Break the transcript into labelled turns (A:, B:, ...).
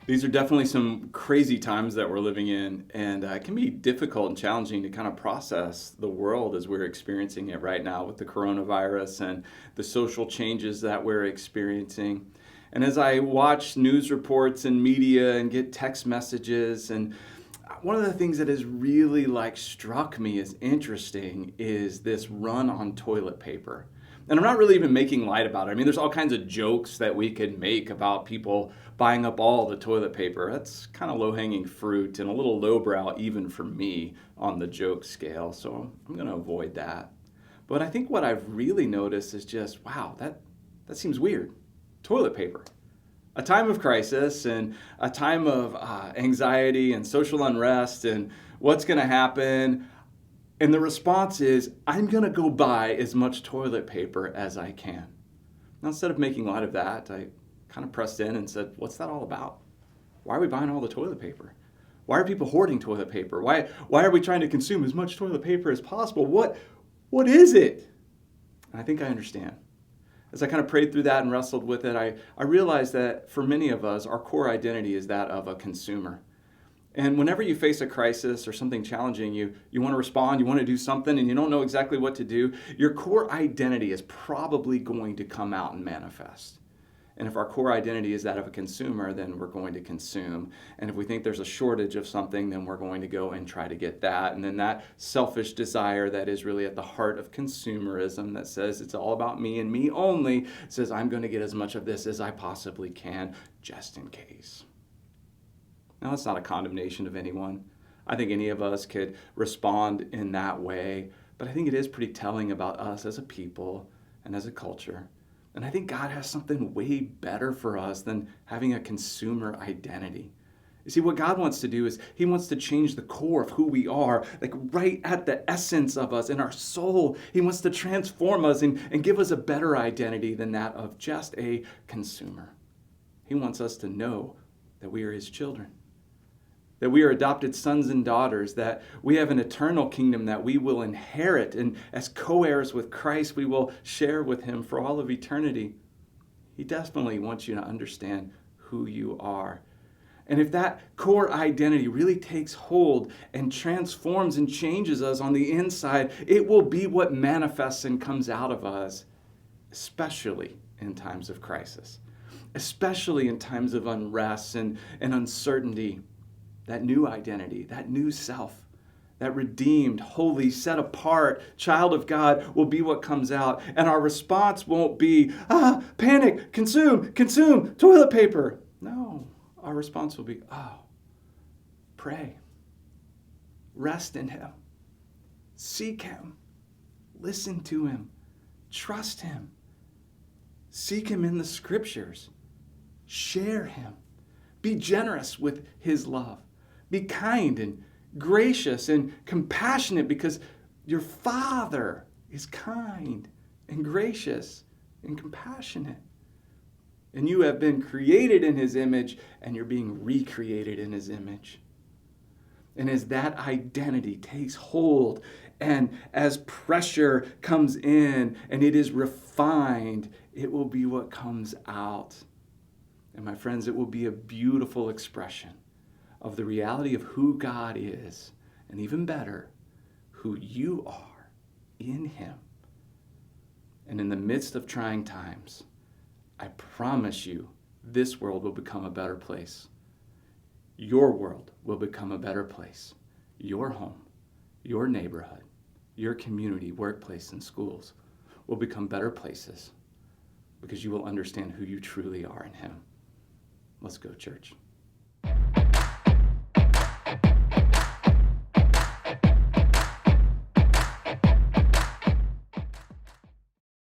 A: These are definitely some crazy times that we're living in, and it can be difficult and challenging to kind of process the world as we're experiencing it right now with the coronavirus and the social changes that we're experiencing. And as I watch news reports and media and get text messages, and one of the things that has really struck me as interesting is this run on toilet paper. And I'm not really even making light about it. I mean, there's all kinds of jokes that we could make about people buying up all the toilet paper. That's kind of low-hanging fruit and a little lowbrow even for me on the joke scale. So I'm going to avoid that. But I think what I've really noticed is just, wow, that seems weird. Toilet paper. A time of crisis and a time of anxiety and social unrest and what's going to happen. And the response is, I'm going to go buy as much toilet paper as I can. Now, instead of making light of that, I kind of pressed in and said, what's that all about? Why are we buying all the toilet paper? Why are people hoarding toilet paper? Why are we trying to consume as much toilet paper as possible? What is it? And I think I understand. As I kind of prayed through that and wrestled with it, I realized that for many of us, our core identity is that of a consumer. And whenever you face a crisis or something challenging you, you want to respond, you want to do something, and you don't know exactly what to do, your core identity is probably going to come out and manifest. And if our core identity is that of a consumer, then we're going to consume. And if we think there's a shortage of something, then we're going to go and try to get that. And then that selfish desire that is really at the heart of consumerism that says it's all about me and me only, says I'm going to get as much of this as I possibly can, just in case. Now, that's not a condemnation of anyone. I think any of us could respond in that way, but I think it is pretty telling about us as a people and as a culture. And I think God has something way better for us than having a consumer identity. You see, what God wants to do is He wants to change the core of who we are, like right at the essence of us, in our soul. He wants to transform us and give us a better identity than that of just a consumer. He wants us to know that we are His children, that we are adopted sons and daughters, that we have an eternal kingdom that we will inherit, and as co-heirs with Christ, we will share with Him for all of eternity. He definitely wants you to understand who you are. And if that core identity really takes hold and transforms and changes us on the inside, it will be what manifests and comes out of us, especially in times of crisis, especially in times of unrest and uncertainty. That new identity, that new self, that redeemed, holy, set apart child of God will be what comes out. And our response won't be, panic, consume, toilet paper. No, our response will be, pray, rest in Him, seek Him, listen to Him, trust Him, seek Him in the Scriptures, share Him, be generous with His love. Be kind and gracious and compassionate because your Father is kind and gracious and compassionate. And you have been created in His image and you're being recreated in His image. And as that identity takes hold and as pressure comes in and it is refined, it will be what comes out. And my friends, it will be a beautiful expression of the reality of who God is, and even better, who you are in Him. And in the midst of trying times, I promise you, this world will become a better place. Your world will become a better place. Your home, your neighborhood, your community, workplace, and schools will become better places because you will understand who you truly are in Him. Let's go, church.